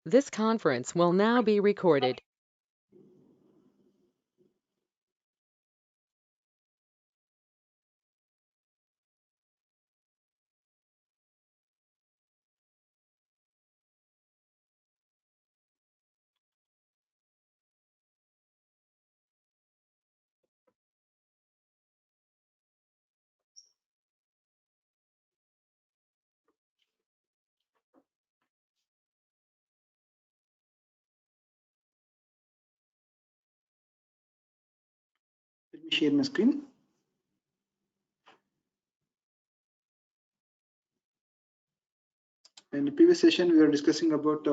This conference will now be recorded. Let me share my screen. In the previous session, we were discussing about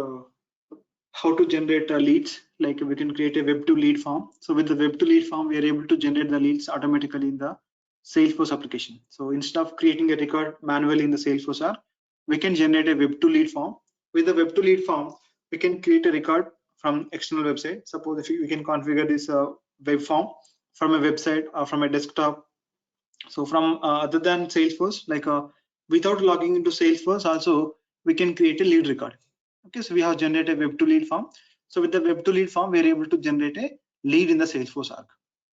how to generate leads. Like we can create a web to lead form. So with the web to lead form, we are able to generate the leads automatically in the Salesforce application. So instead of creating a record manually in the Salesforce app, we can generate a web to lead form. With the web to lead form, we can create a record from external website. Suppose if we can configure this web form from a website or from a desktop. So from other than Salesforce, like without logging into Salesforce, also we can create a lead record. Okay, so we have generated a web to lead form. So with the web to lead form, we are able to generate a lead in the Salesforce arc.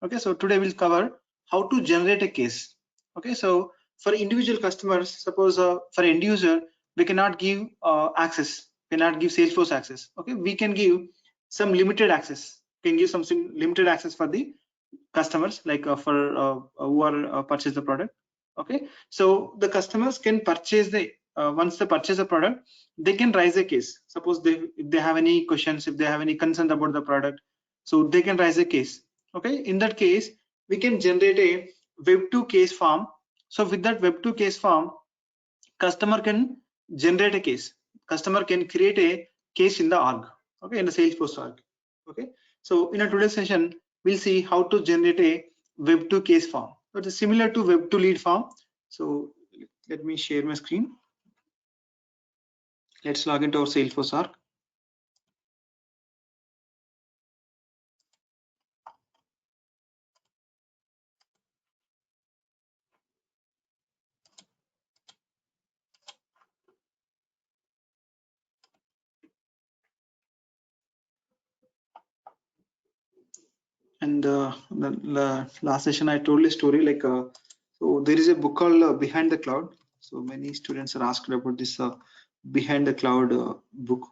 Okay, so today we'll cover how to generate a case. Okay, so for individual customers, suppose for end user, we cannot give access, cannot give Salesforce access. Okay, we can give some limited access. Can give some limited access for the customers, like for who are purchase the product. Okay, so the customers can purchase the once they purchase a product, they can raise a case. Suppose if they have any questions, if they have any concern about the product, so they can raise a case. Okay, in that case we can generate a web2 case form. So with that web2 case form, customer can generate a case, customer can create a case in the org. Okay, in the Salesforce org. Okay, so in a today's session we'll see how to generate a web2 case form. So it is similar to web2 lead form. So let me share my screen. Let's log into our Salesforce org. And the last session I told a story, like so there is a book called Behind the Cloud. So many students are asked about this Behind the Cloud book.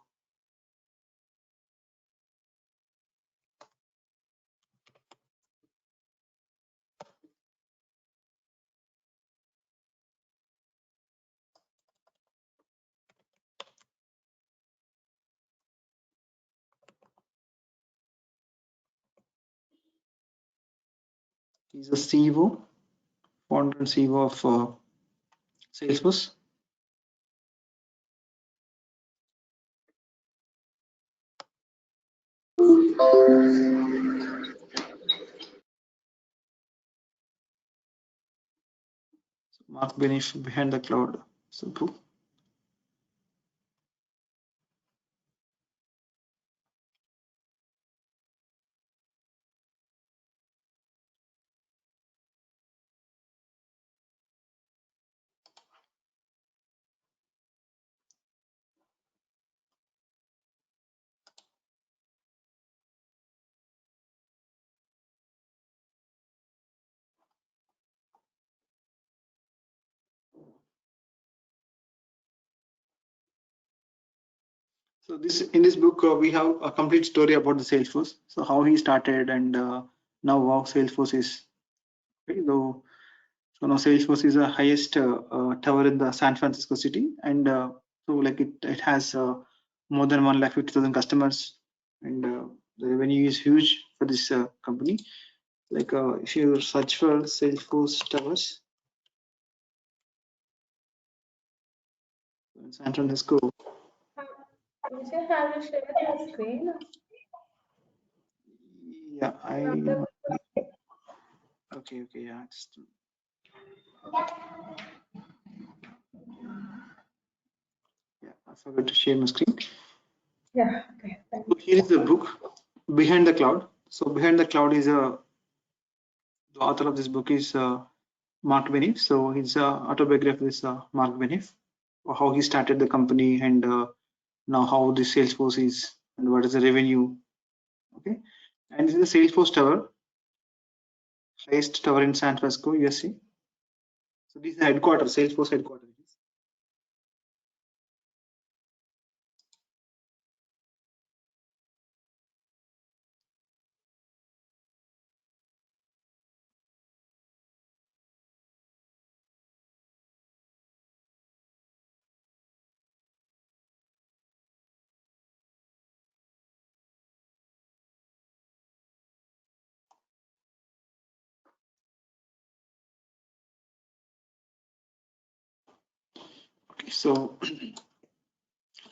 He's a CEO, founder and CEO of Salesforce. Mark Benioff, Behind the Cloud. So book. So this in this book we have a complete story about the Salesforce. So how he started and now how Salesforce is. Okay, so now Salesforce is the highest tower in the San Francisco city, and so like it has more than 150,000 customers, and the revenue is huge for this company. Like if you search for Salesforce towers in San Francisco. Would you have to share the screen? Yeah, okay, yeah. Yeah, I forgot to share my screen. Yeah, okay. So here is the book, Behind the Cloud. So Behind the Cloud is the author of this book is Mark Benioff. So his autobiography is Mark Benioff, how he started the company and now how the Salesforce is and what is the revenue. Okay, and this is the Salesforce tower, highest tower in San Francisco, USA. So this is the headquarters, Salesforce headquarters. Okay, so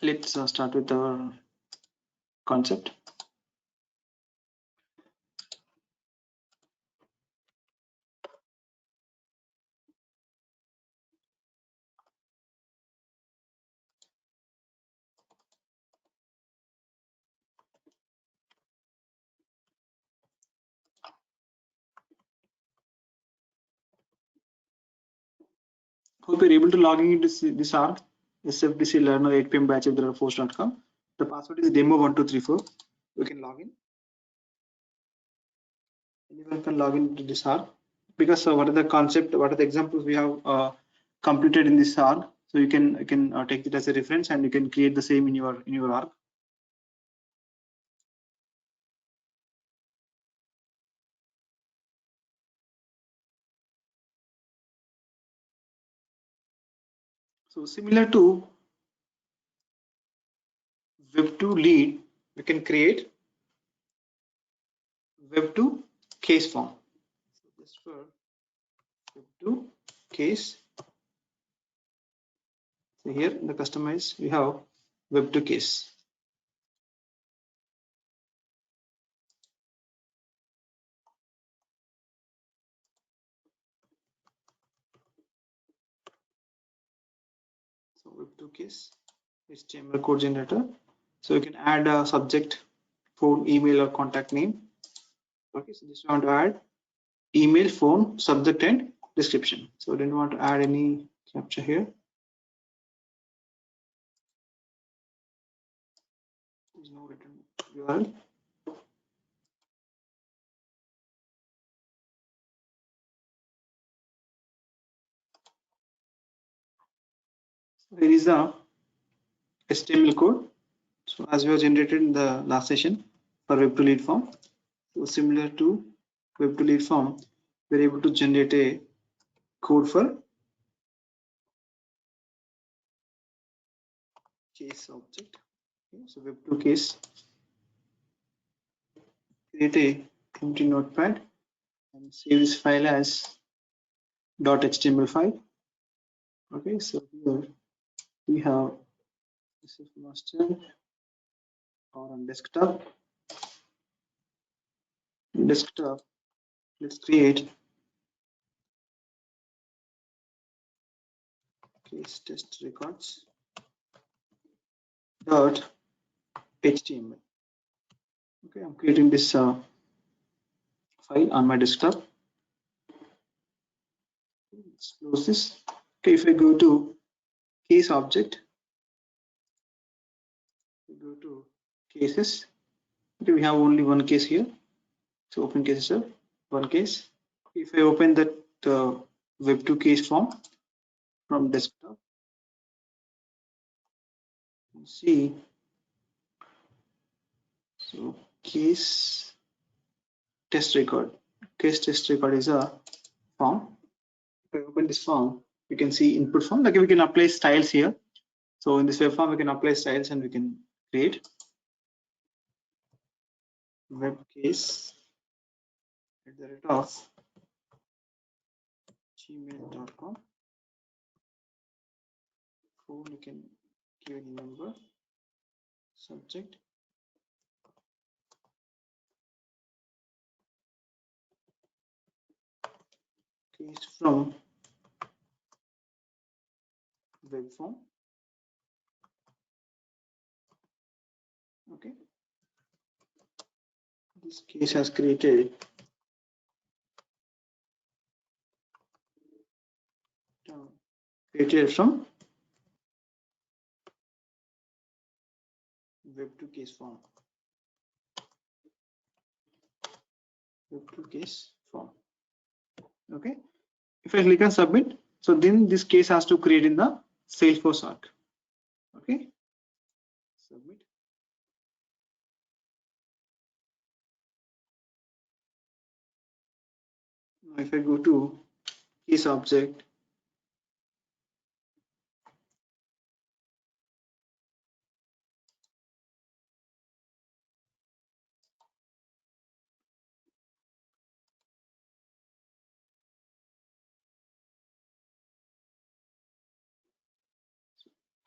let's start with our concept. Hope you're able to log in into this ARC, SFDC Learner 8 PM batch at force.com. The password is demo1234. You can log in. Anyone can log into this ARC because what are the concept, what are the examples we have completed in this ARC. So you can take it as a reference and you can create the same in your ARC. So similar to Web2 lead, we can create Web2 case form. So just for Web2 case. So here in the customize, we have Web2 case. So Web2 case, HTML code generator. So you can add a subject, phone, email, or contact name. Okay, so just want to add email, phone, subject, and description. So I didn't want to add any captcha here. There's no written URL. Here is the HTML code. So as we have generated in the last session for Web2 lead form. So similar to Web2 lead form, we're able to generate a code for case object. Okay, so Web2 case, create a empty notepad and save this file as .html file. Okay, so here we have this is master or on desktop. Desktop, let's create case test records dot html. Okay, I'm creating this file on my desktop. Let's close this. Okay, if I go to case object, we go to cases. Okay, we have only one case here. So open cases are one case. If I open that Web2 case form from desktop, you see, so case test record. Case test record is a form. If I open this form, you can see input form. Like we can apply styles here. So in this web form, we can apply styles and we can create web case at the rate of gmail.com. Phone, you can give any number. Subject. Case from web form. Okay. This case has created from web to case form. Web to case form. Okay. If I click on submit, so then this case has to create in the Salesforce arc. Okay. Submit. Now if I go to case object,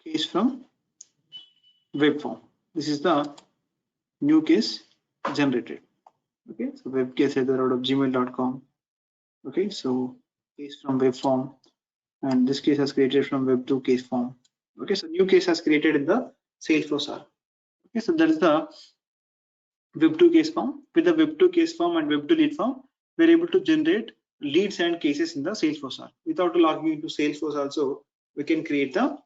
case from web form. This is the new case generated. Okay, so web case header out of gmail.com. Okay, so case from web form, and this case has created from web to case form. Okay, so new case has created in the Salesforce arc. Okay, so that is the web to case form. With the web to case form and web to lead form, we're able to generate leads and cases in the Salesforce arc. Without logging into Salesforce also, we can create the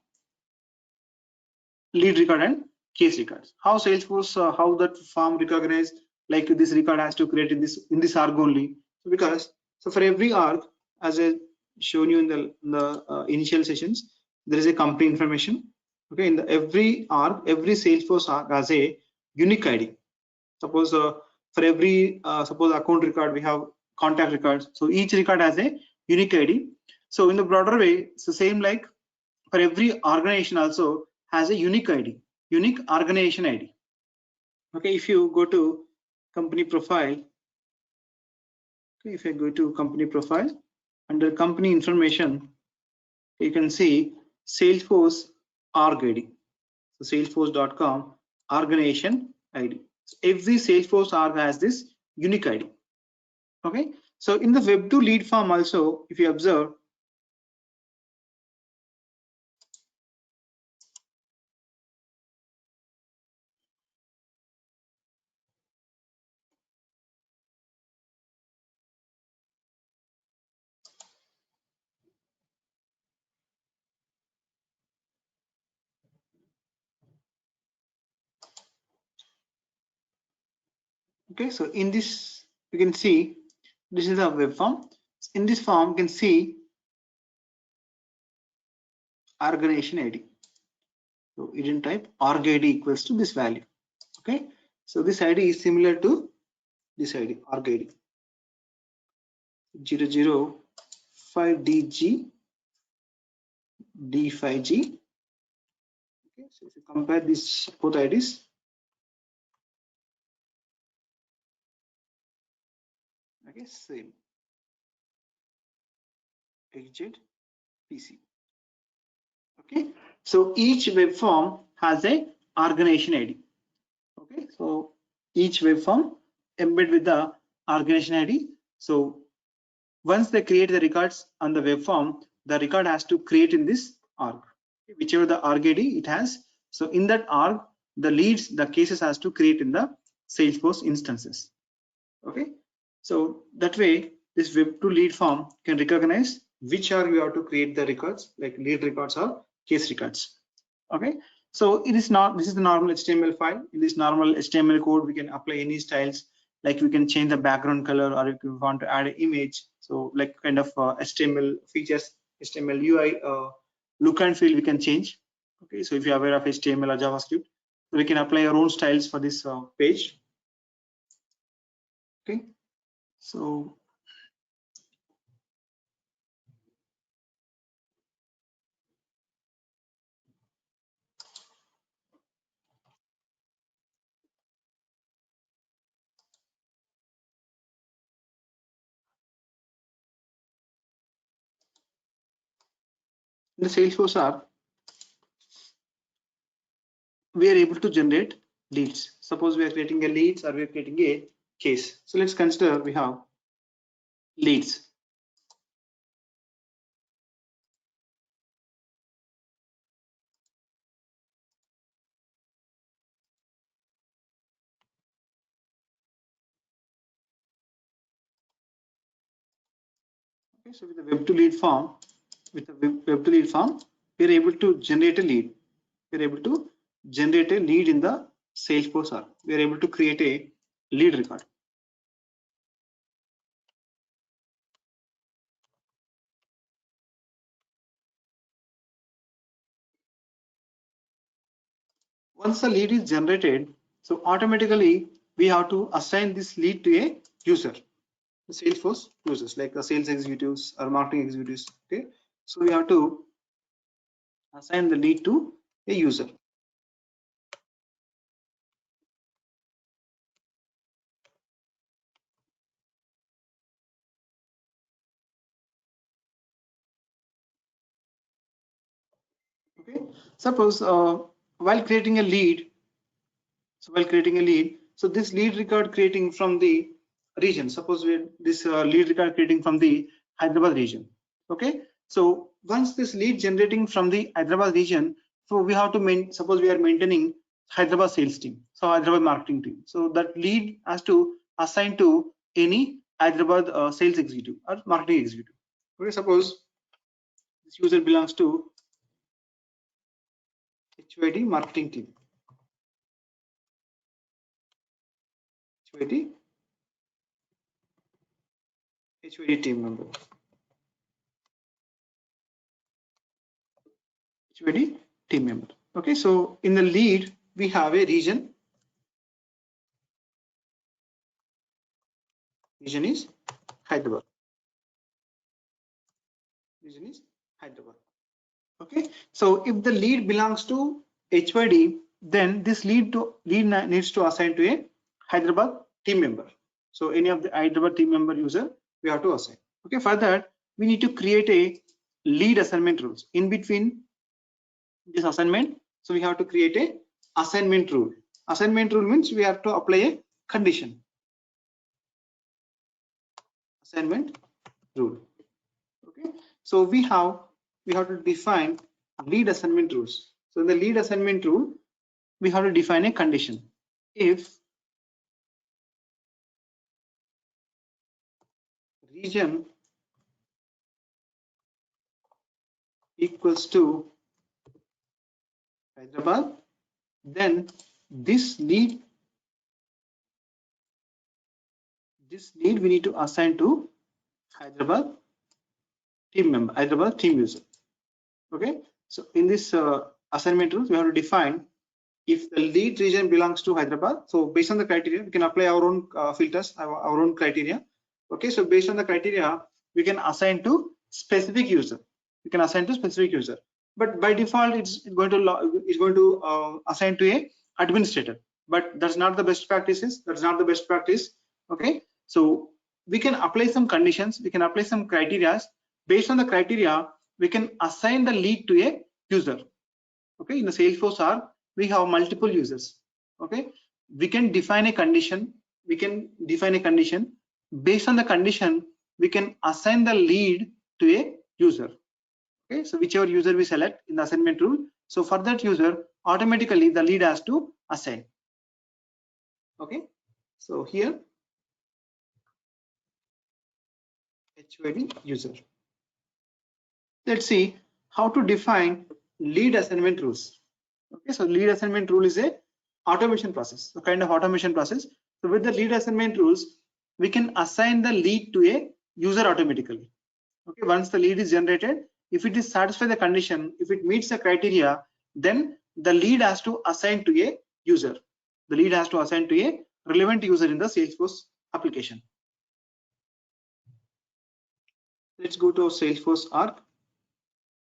lead record and case records. How Salesforce, how that form recognize like this record has to create in this arc only. So because so for every arc, as I shown you in the initial sessions, there is a company information. Okay, in the every arc, every Salesforce arc has a unique ID. Suppose for every suppose account record we have contact records. So each record has a unique ID. So in the broader way, it's the same like for every organization also has a unique ID, unique organization ID. Okay, if you go to company profile, okay, if I go to company profile, under company information, you can see Salesforce org ID. So salesforce.com organization ID. So every Salesforce org has this unique ID. Okay, so in the web to lead form also, if you observe, okay, so in this you can see this is a web form. In this form you can see organization ID. So you didn't type org ID equals to this value. Okay, so this ID is similar to this ID org ID 005DG D5G. Okay, so if you compare these both IDs, okay, same exit PC. Okay, so each web form has a organization ID. Okay, so each web form embed with the organization ID. So once they create the records on the web form, the record has to create in this org, whichever the org ID it has. So in that org, the leads, the cases has to create in the Salesforce instances. Okay, so that way this web to lead form can recognize which org we have to create the records, like lead records or case records. Okay, so it is not, this is the normal HTML file. In this normal HTML code, we can apply any styles, like we can change the background color, or if you want to add an image, so like kind of HTML features, HTML UI look and feel we can change. Okay, so if you are aware of HTML or JavaScript, we can apply our own styles for this page. Okay, so in the Salesforce app, we are able to generate leads. Suppose we are creating a leads or we are creating a case. So let's consider we have leads. Okay, so with the web to lead form, we are able to generate a lead. We are able to generate a lead in the Salesforce Arc, we are able to create a lead record. Once the lead is generated, so automatically we have to assign this lead to a user, the Salesforce users like the sales executives or marketing executives. Okay, so we have to assign the lead to a user. Okay, suppose while creating a lead, so this lead record creating from the region, suppose we this lead record creating from the Hyderabad region. Okay, so once this lead generating from the Hyderabad region, so we have to suppose we are maintaining Hyderabad sales team, so Hyderabad marketing team, so that lead has to assign to any Hyderabad sales executive or marketing executive. Okay, suppose this user belongs to HYD marketing team, HYD team member, HYD team member. Okay, so in the lead we have a region. Region is Hyderabad. Region is Hyderabad. Okay, so if the lead belongs to HYD, then this lead needs to assign to a Hyderabad team member. So any of the Hyderabad team member user we have to assign. Okay, for that we need to create a lead assignment rules in between this assignment. So we have to create a assignment rule. Assignment rule means we have to apply a condition. Assignment rule. Okay, so we have to define lead assignment rules. So in the lead assignment rule, we have to define a condition. If region equals to Hyderabad, then this lead we need to assign to Hyderabad team member, Hyderabad team user. Okay, so in this assignment rules, we have to define if the lead region belongs to Hyderabad. So based on the criteria, we can apply our own filters, our own criteria. Okay, so based on the criteria, we can assign to specific user. But by default, it's going to assign to a administrator. But that's not the best practices. That's not the best practice. Okay, so we can apply some conditions. We can apply some criteria. Based on the criteria, we can assign the lead to a user. Okay, in the Salesforce Arc, we have multiple users. Okay, we can define a condition. Based on the condition, we can assign the lead to a user. Okay, so whichever user we select in the assignment rule, so for that user, automatically the lead has to assign. Okay, so here HYD user. Let's see how to define lead assignment rules. Okay, so lead assignment rule is a automation process, a kind of automation process. So with the lead assignment rules, we can assign the lead to a user automatically. Okay, once the lead is generated, if it is satisfy the condition, if it meets the criteria, then the lead has to assign to a user. The lead has to assign to a relevant user in the Salesforce application. Let's go to Salesforce Arc.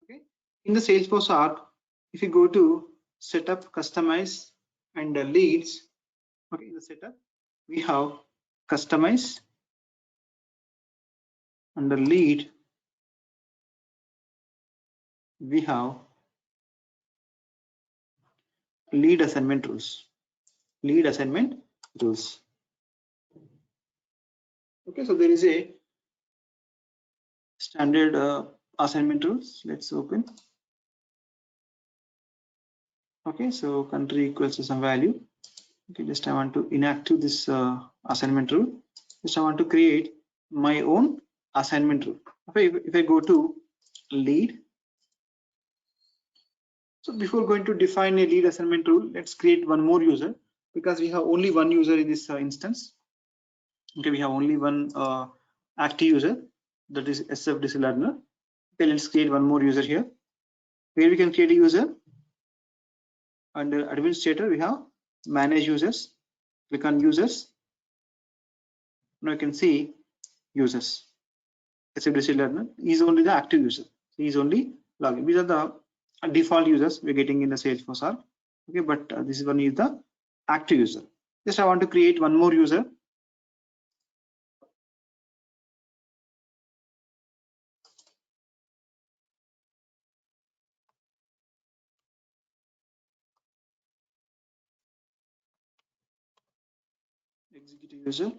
Okay, in the Salesforce Arc, if you go to setup, customize, and leads. Okay, in the setup, we have customize, under lead, we have lead assignment rules. Okay, so there is a standard assignment rules. Let's open. Okay, so country equals to some value. Okay, just I want to inactive this assignment rule. Just I want to create my own assignment rule. Okay, if I go to lead, so before going to define a lead assignment rule, let's create one more user. because we have only one user in this instance. Okay, we have only one active user, that is SFDC learner. Okay, let's create one more user here. Where we can create a user, under administrator we have manage users. Click on users. Now you can see users. SFDC learner is only the active user. He is only login. These are the default users we're getting in the Salesforce Arc. Okay, but this one is the active user. Just I want to create one more user. Executive user.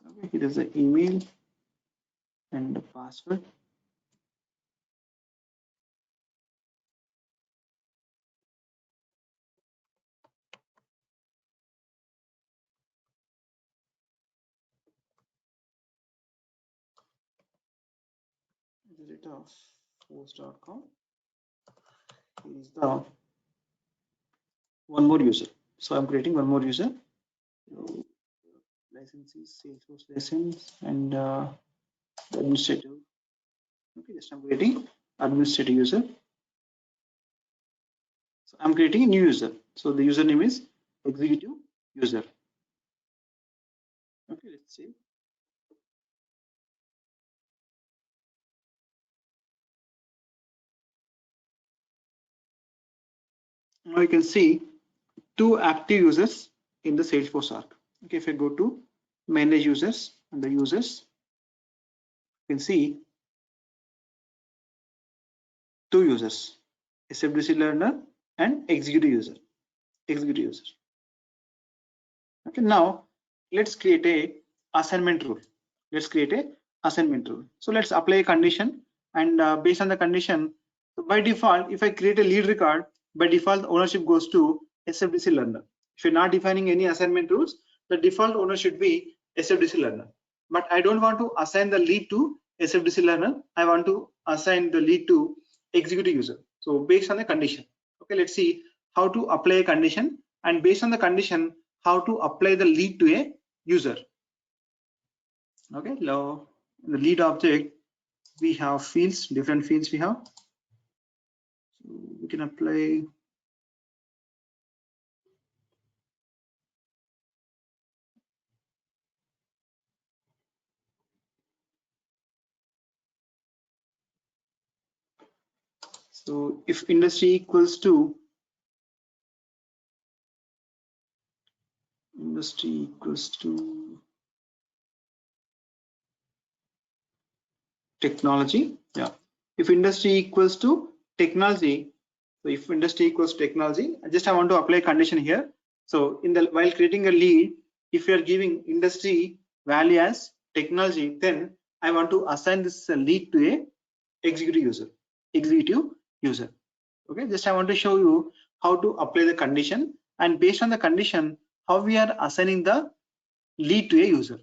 Okay, it is the email and the password. Rate of force.com. Here is the one more user. So I'm creating one more user. So, licenses, Salesforce license, and the administrative. Okay, just I'm creating administrative user. So I'm creating a new user. So the username is executive user. Okay, let's see. Now you can see two active users in the Salesforce Arc. Okay, if I go to manage users and the users, you can see two users, SFDC learner and executive user. Executive user. Okay, now let's create a assignment rule. Let's create a assignment rule. So let's apply a condition, and based on the condition, by default, if I create a lead record, by default ownership goes to SFDC learner. If you're not defining any assignment rules, the default owner should be SFDC learner. But I don't want to assign the lead to SFDC learner. I want to assign the lead to executive user. So based on the condition, okay, let's see how to apply a condition, and based on the condition, how to apply the lead to a user. Okay, now the lead object, we have fields, different fields we have. So we can apply so if industry equals to technology, yeah, if industry equals to technology, so if industry equals technology, just I want to apply a condition here. So in the while creating a lead, if you are giving industry value as technology, then I want to assign this lead to a executive user. Okay, just I want to show you how to apply the condition, and based on the condition, how we are assigning the lead to a user.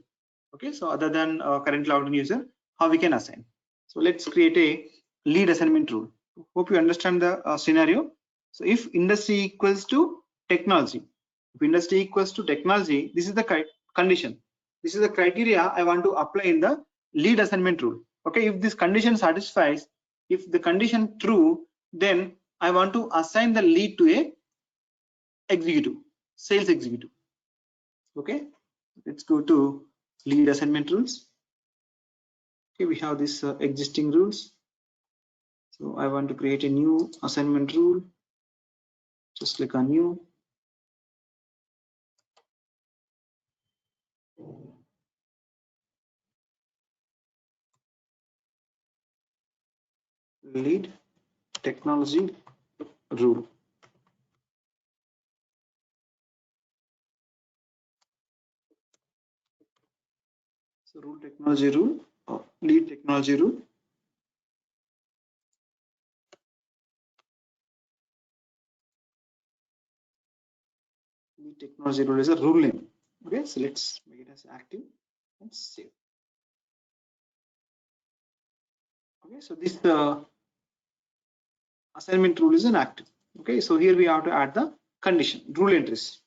Okay, so other than current logged in user, how we can assign. So let's create a lead assignment rule. Hope you understand the scenario. So if industry equals to technology, if industry equals to technology, this is the condition. This is the criteria I want to apply in the lead assignment rule. Okay, if this condition satisfies, if the condition true, then I want to assign the lead to a executive, sales executive. Okay, let's go to lead assignment rules. Okay, we have this existing rules. So I want to create a new assignment rule. Just click on new. Lead technology rule. So rule technology rule, or lead technology rule. Lead technology rule is a rule name. Okay, so let's make it as active and save. Okay, so this assignment rule is inactive. Okay, so here we have to add the condition rule entries.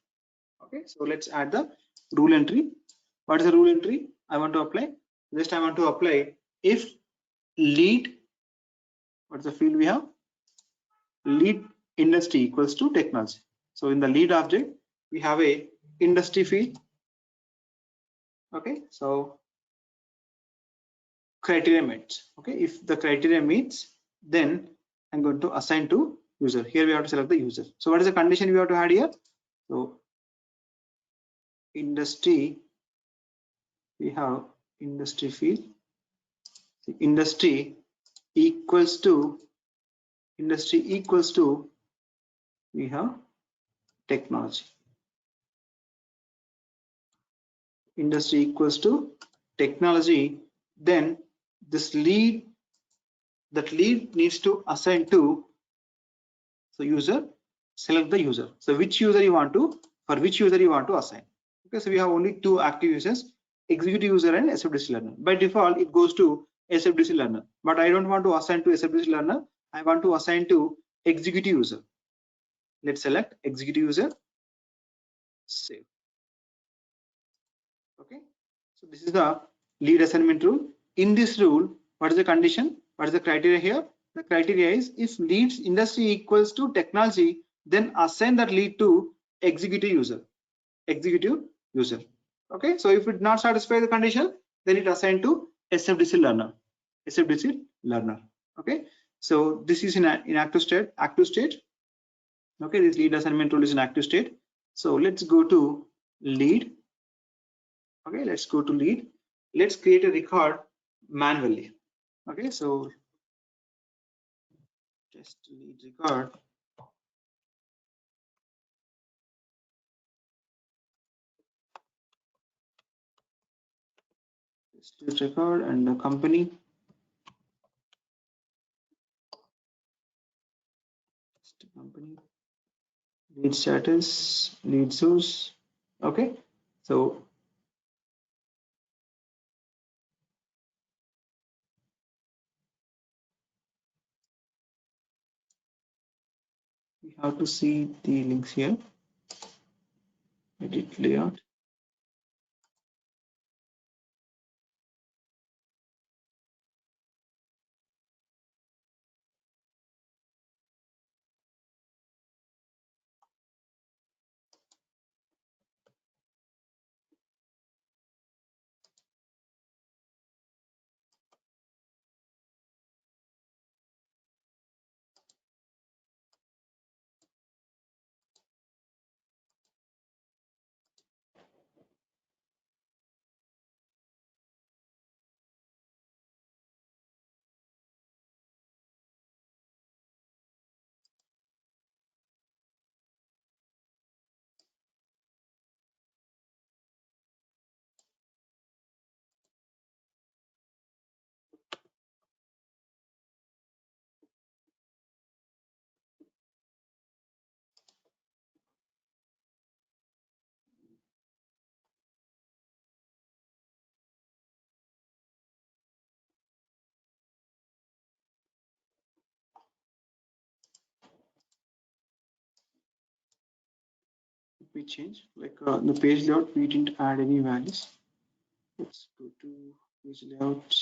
Okay, so let's add the rule entry. What is the rule entry I want to apply? Just I want to apply if lead, what's the field we have? Lead industry equals to technology. So in the lead object, we have a industry field. Okay, so criteria meets. Okay, if the criteria meets, then I'm going to assign to user. Here we have to select the user. So what is the condition we have to add here? So industry, we have industry field. The industry equals to we have technology. Industry equals to technology. Then this lead, that lead needs to assign to, so user, select the user. So which user you want to, for which user you want to assign. Okay, so we have only two active users, executive user and SFDC learner. By default it goes to SFDC learner, but I don't want to assign to SFDC learner. I want to assign to executive user. Let's select executive user, save. Okay, so this is the lead assignment rule. In this rule, what is the condition? What is the criteria here? The criteria is if leads industry equals to technology, then assign that lead to executive user. Okay, so if it not satisfy the condition, then it assign to SFDC learner. Okay, so this is in active state. Okay, this lead assignment rule is in active state. So let's go to lead. Okay, let's go to lead. Let's create a record manually. Okay, so test lead record. Test record and the company. Lead status, lead source. Okay, so we have to see the links here. Edit layout. We change like the page layout, we didn't add any values. Let's go to page layout.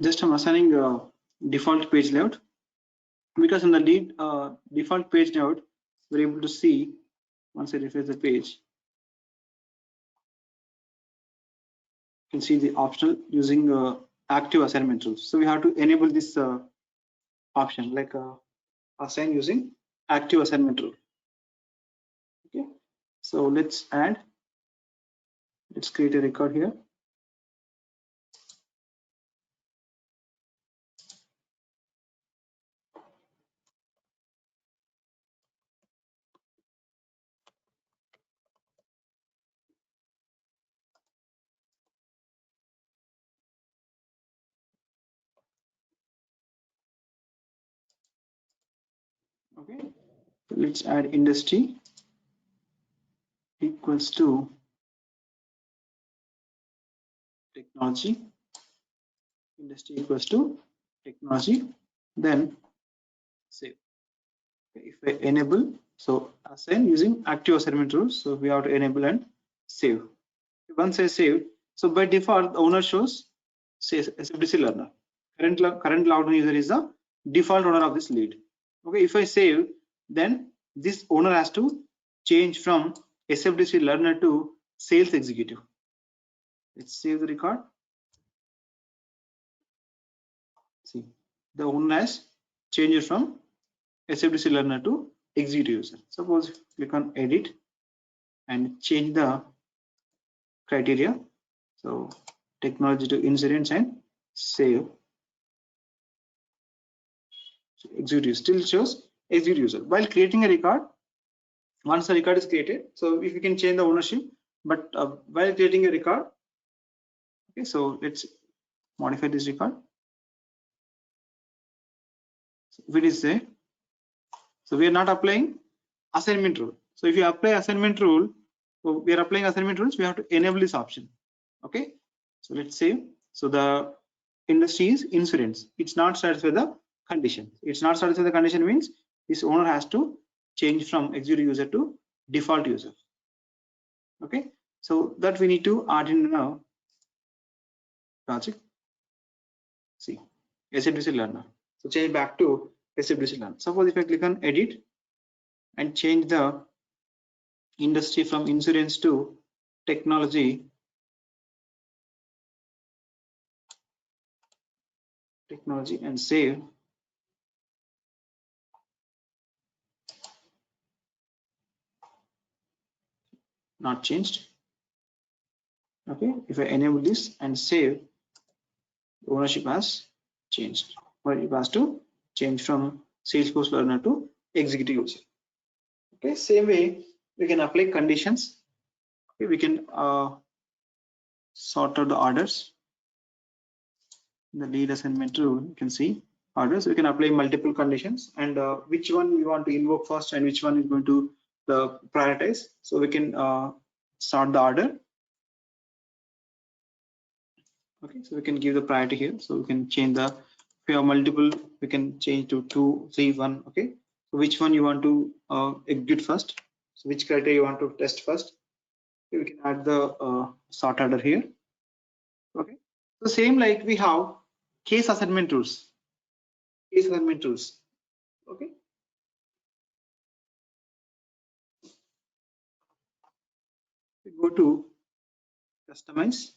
Just I'm assigning default page layout, because in the lead default page layout we're able to see, once I refresh the page, can see the optional using active assignment rules. So we have to enable this option like assign using active assignment rule. Okay, so let's create a record here. Okay, so let's add industry equals to technology. Industry equals to technology, then save. Okay, if I enable, so assign using active assignment rules, so we have to enable and save. Once I save, so by default the owner shows says SFDC learner. Current logged user is the default owner of this lead. Okay, if I save, then this owner has to change from SFDC learner to sales executive. Let's save the record. See, the owner has changed from SFDC learner to executive user. Suppose click on edit and change the criteria. So technology to incidents and save. So executive still shows executive user. While creating a record, once the record is created, so if you can change the ownership, but while creating a record, okay, so let's modify this record. So if it is there, so we are not applying assignment rule. So if you apply assignment rule, so we are applying assignment rules, we have to enable this option. Okay, so let's save. So the industry is insurance. It's not satisfied the condition. It's not satisfied the condition means this owner has to change from executive user to default user. Okay, so that we need to add in now project. See, SFDC learner. So change back to SFDC learner. Suppose if I click on edit and change the industry from insurance to technology and save. Not changed. Okay, if I enable this and save, ownership has changed. Ownership has to change from Salesforce learner to executive user. Okay, same way we can apply conditions. Okay, we can sort out the orders. In the lead assignment rule, you can see orders. We can apply multiple conditions and which one we want to invoke first and which one is going to prioritize. So we can sort the order. Okay, so we can give the priority here. So we can change the, if we have multiple, we can change to 2, 3, 1. Okay, so which one you want to execute first? So which criteria you want to test first? Okay, we can add the sort order here. Okay, so same like we have case assignment rules. Case assignment rules. Okay. We go to customize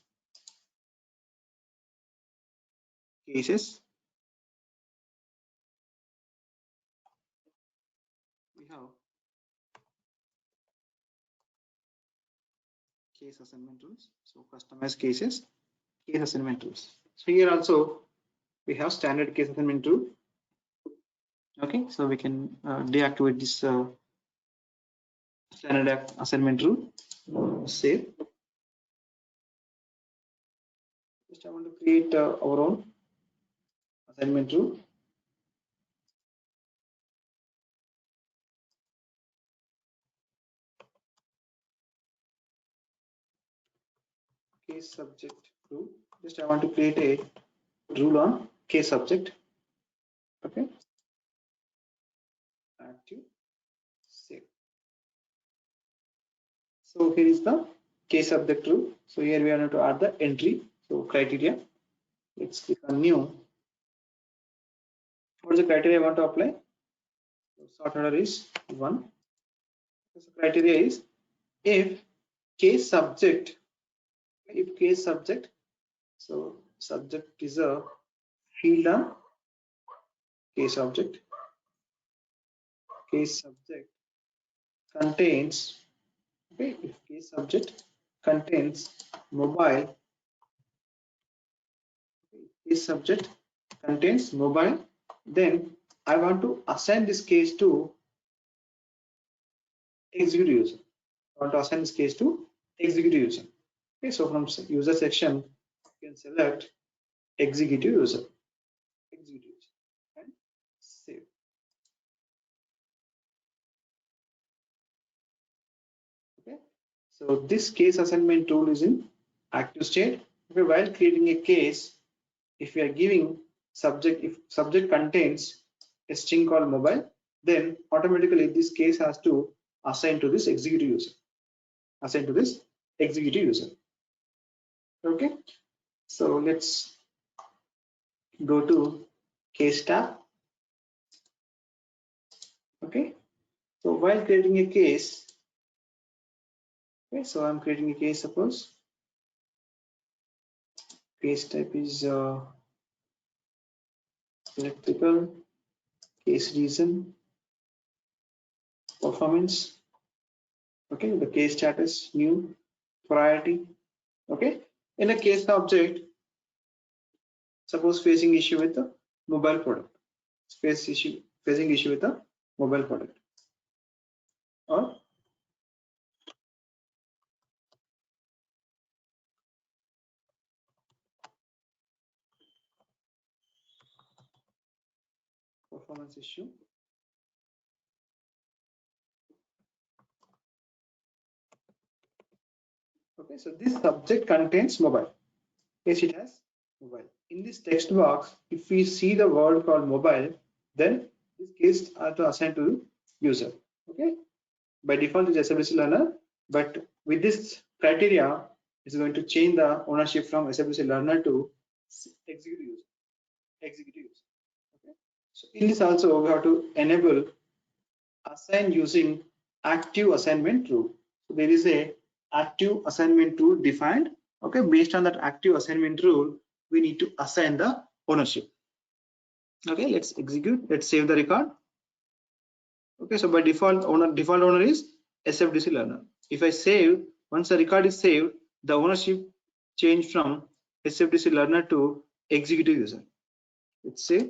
cases. We have case assignment rules. So customize cases, case assignment rules. So here also we have standard case assignment rule. Okay, so we can deactivate this standard assignment rule. Save. Just I want to create our own assignment rule. Case subject rule. Just I want to create a rule on case subject. Okay. Active. Save. So here is the case subject rule. So here we are going to add the entry. So criteria. Let's click on new. What is the criteria I want to apply? So sort order is 1. So criteria is if case subject So subject is a field on case object. Case subject contains, okay, if case subject contains mobile, case subject contains mobile, then I want to assign this case to executive user. I want to assign this case to executive user. Okay, so from user section, you can select executive user, and save. Okay, so this case assignment tool is in active state. Okay, while creating a case, if we are giving subject, if subject contains a string called mobile, then automatically this case has to assign to this executive user. Assign to this executive user. Okay, so let's go to case tab. Okay, so while creating a case, okay, so I'm creating a case. Suppose case type is electrical, case reason, performance. Okay, the case status, new, priority. Okay, in a case object, suppose facing issue with the mobile product, facing issue with the mobile product, or performance issue. Okay, so this subject contains mobile. Yes, it has mobile. In this text box, if we see the word called mobile, then this case are to assign to user. Okay, by default is SWC learner, but with this criteria, it's going to change the ownership from SWC learner to executive user. Executive user. Okay, so in this also we have to enable assign using active assignment rule. So there is a active assignment rule defined. Okay, based on that active assignment rule, we need to assign the ownership. Okay, let's execute. Let's save the record. Okay, so by default owner is SFDC learner. If I save, once the record is saved, the ownership changed from SFDC learner to executive user. Let's save.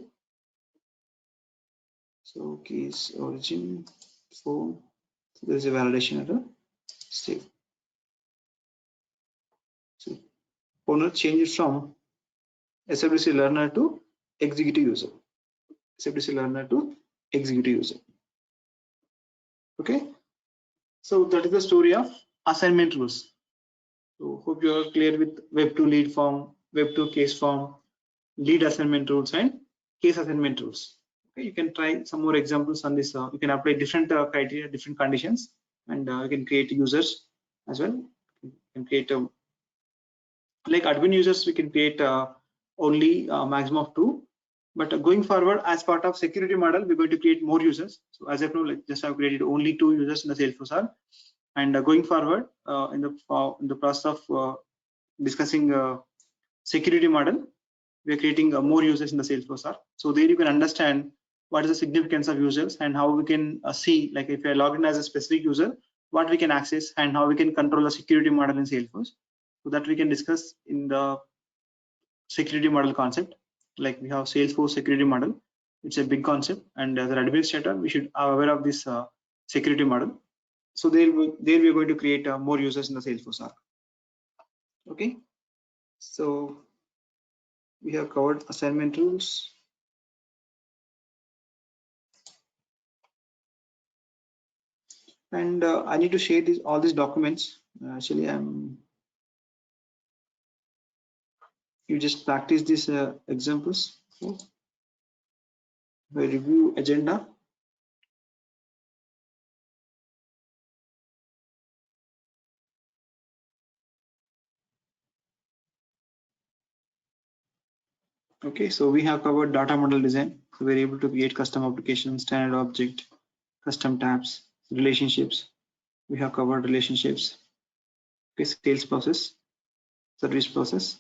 So case origin phone. So there is a validation error. Save. So owner changes from SFDC learner to executive user. SFDC learner to executive user. Okay, so that is the story of assignment rules. So hope you are clear with Web2 lead form, Web2 case form, lead assignment rules, and case assignment rules. Okay, you can try some more examples on this. You can apply different criteria, different conditions, and you can create users as well. You can create like admin users. We can create only maximum of 2. But going forward, as part of security model, we're going to create more users. So as of now, like just have created only 2 users in the Salesforce R. And going forward, in the process of discussing security model, we are creating more users in the Salesforce R. So there you can understand what is the significance of users and how we can see, like if you are logged in as a specific user, what we can access and how we can control the security model in Salesforce. So that we can discuss in the security model concept. Like we have Salesforce security model. It's a big concept, and as an administrator, we should be aware of this security model. So there we are going to create more users in the Salesforce arc. Okay, so we have covered assignment rules. And I need to share all these documents. Actually, you just practice these examples. Okay. By review agenda. Okay, so we have covered data model design. So we're able to create custom applications, standard object, custom tabs, relationships. We have covered relationships. Okay, sales process, service process,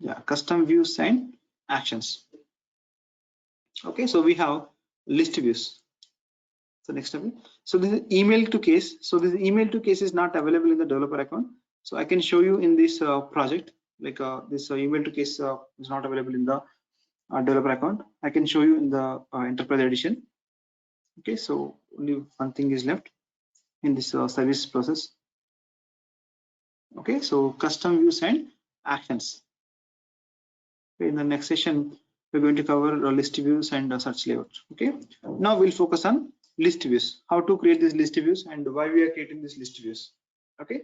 Yeah, custom views and actions. Okay, so we have list views. So next step. So this is email to case. So this email to case is not available in the developer account. So I can show you in this project, like this email to case is not available in the developer account. I can show you in the enterprise edition. Okay, so only one thing is left in this service process. Okay, so custom views and actions. Okay, in the next session, we're going to cover list views and search layout. Okay, now we'll focus on list views, how to create these list views and why we are creating these list views. Okay.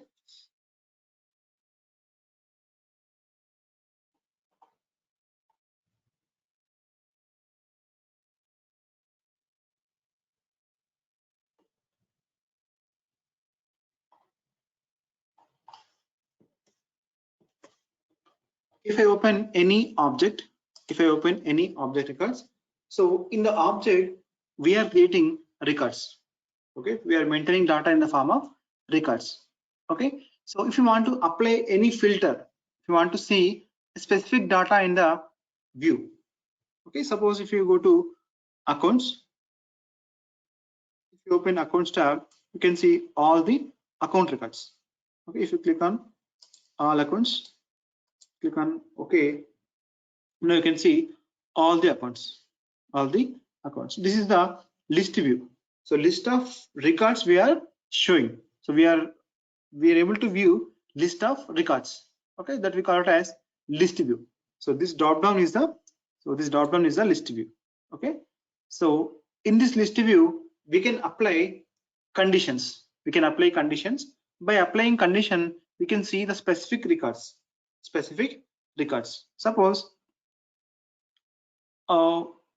If I open any object, records, so in the object, we are creating records. Okay, we are maintaining data in the form of records. Okay, so if you want to apply any filter, if you want to see specific data in the view, okay, suppose if you go to accounts, if you open accounts tab, you can see all the account records. Okay, if you click on all accounts, click on OK. Now you can see all the accounts. This is the list view. So list of records we are showing. So we are able to view list of records. Okay, that we call it as list view. So this drop down is the list view. Okay, so in this list view we can apply conditions. By applying condition, we can see the specific records. Suppose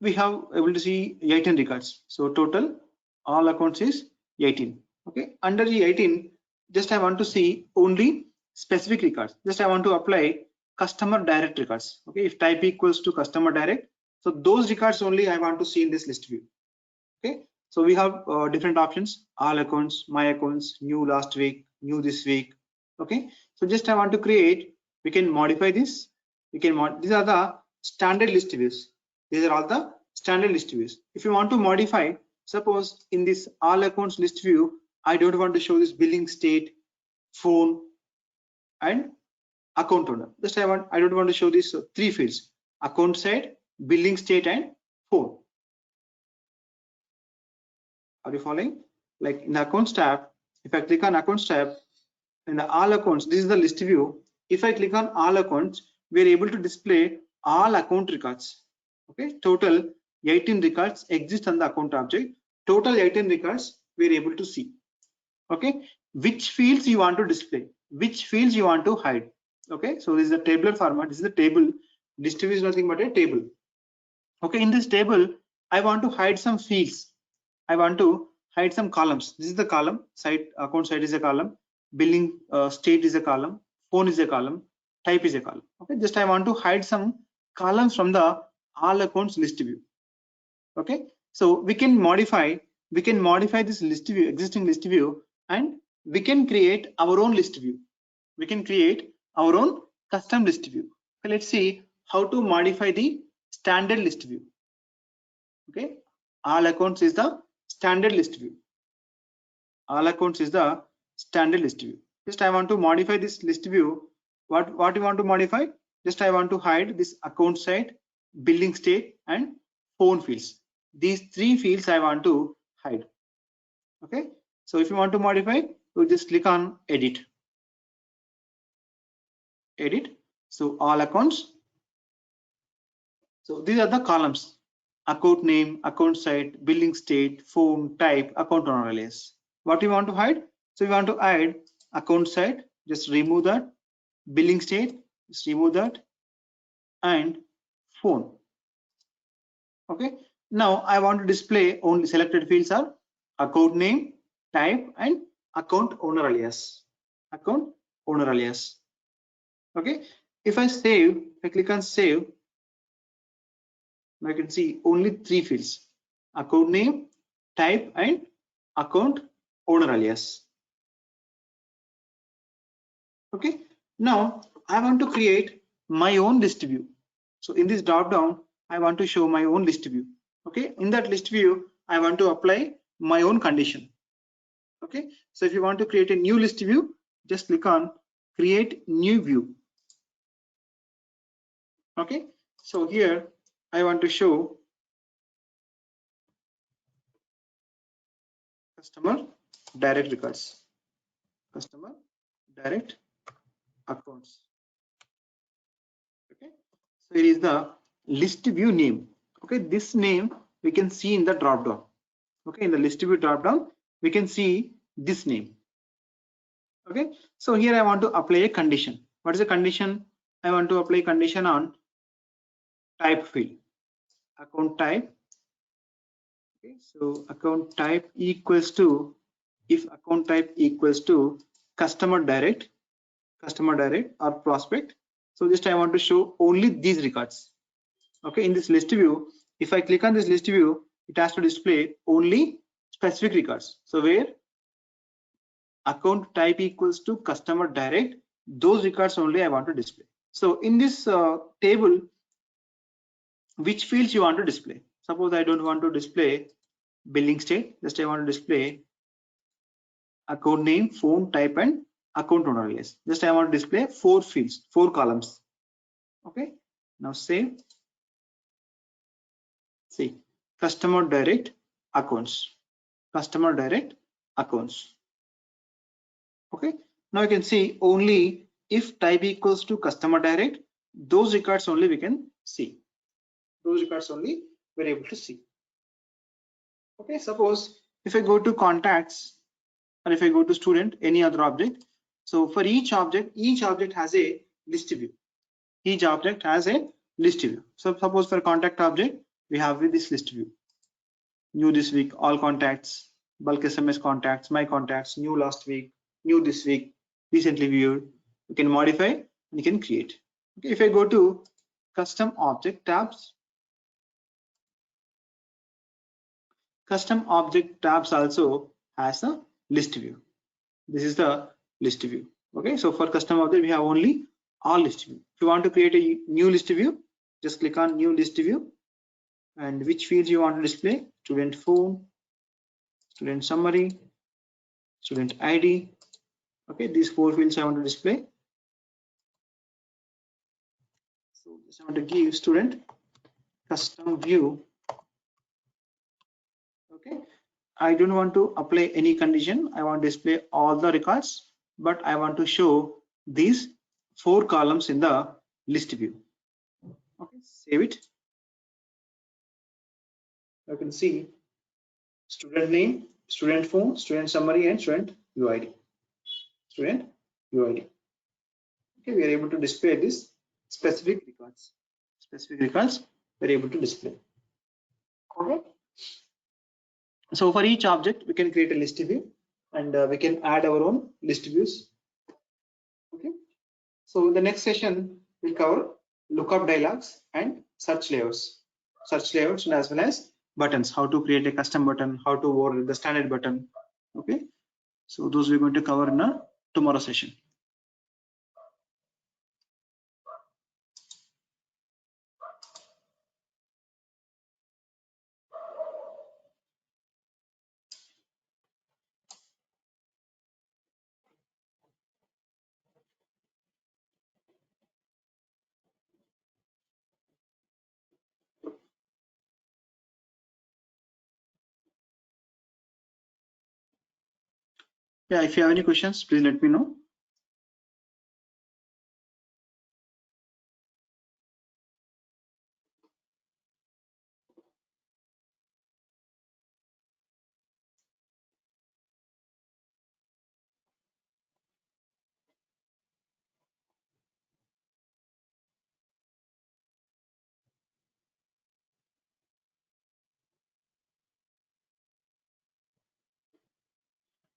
we have able to see 18 records. So total all accounts is 18. Okay, under the 18, just I want to see only specific records. Just I want to apply customer direct records. Okay, if type equals to customer direct, so those records only I want to see in this list view. Okay, so we have different options: all accounts, my accounts, new last week, new this week. Okay, so just I want to create, we can modify this. These are the standard list views. These are all the standard list views. If you want to modify, suppose in this all accounts list view, I don't want to show this billing state, phone, and account owner. Just I don't want to show these three fields: account side, billing state, and phone. Are you following? Like in the accounts tab, if I click on accounts tab, in the all accounts, this is the list view. If I click on all accounts, we are able to display all account records. Okay, total 18 records exist on the account object. Total 18 records we are able to see. Okay, which fields you want to display, which fields you want to hide. Okay, so this is the tabular format. This is the table. List view is nothing but a table. Okay, in this table, I want to hide some fields. I want to hide some columns. This is the column side, account side is a column, billing state is a column, phone is a column, type is a column. Okay, just I want to hide some columns from the all accounts list view. Okay, so we can modify this list view, existing list view, and we can create our own list view. We can create our own custom list view. Okay, let's see how to modify the standard list view. Okay, all accounts is the standard list view. Just I want to modify this list view. What you want to modify? Just I want to hide this account side, billing state, and phone fields. These three fields I want to hide. Okay, so if you want to modify, you just click on edit. So all accounts. So these are the columns: account name, account site, billing state, phone, type, account owner alias. What you want to hide? So we want to hide account site, just remove that. Billing state, just remove that, and phone. Okay, now I want to display only selected fields are account name, type, and account owner alias. Okay, if I save, I click on save, I can see only three fields: account name, type, and account owner alias. Okay, now I want to create my own list view. So in this drop down, I want to show my own list view. Okay, in that list view, I want to apply my own condition. Okay, so if you want to create a new list view, just click on create new view. Okay, so here I want to show customer direct records, customer direct accounts. Okay, so here is the list view name. Okay, this name we can see in the drop down. Okay, in the list view drop down, we can see this name. Okay, so here I want to apply a condition. What is the condition? I want to apply condition on type field, account type. Okay, so account type equals to, if account type equals to customer direct or prospect. So just I want to show only these records. Okay, in this list view, if I click on this list view, it has to display only specific records. So where account type equals to customer direct, those records only I want to display. So in this table, which fields you want to display? Suppose I don't want to display billing state, just I want to display account name, phone type, and account owner alias. Just I want to display 4 fields, 4 columns. Okay, now save. See, customer direct accounts, customer direct accounts. Okay, now you can see only if type equals to customer direct, those records only we can see. Those records only we're able to see. Okay, suppose if I go to contacts, or if I go to student, any other object. So for each object has a list view. Each object has a list view. So suppose for contact object, we have this list view. New this week, all contacts, bulk SMS contacts, my contacts, new last week, new this week, recently viewed. You can modify and you can create. Okay, if I go to custom object tabs, custom object tabs also has a list view. This is the list view. Okay, so for custom object, we have only all list view. If you want to create a new list view, just click on new list view, and which fields you want to display: student phone, student summary, student ID. Okay, these 4 fields I want to display. So just I want to give student custom view. Okay, I don't want to apply any condition. I want to display all the records, but I want to show these 4 columns in the list view. Okay, save it. You can see student name, student phone, student summary, and student UID. Student UID. Okay, we are able to display this specific records. Specific records we are able to display. Okay. So for each object, we can create a list view, and we can add our own list views. Okay. So in the next session, we'll cover lookup dialogues and search layouts. Search layouts, and as well as buttons, how to create a custom button, how to override the standard button. Okay, so those we're going to cover in a tomorrow session. Yeah, if you have any questions, please let me know.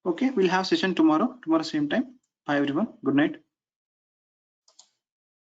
Okay, we'll have session tomorrow same time. Bye everyone, good night.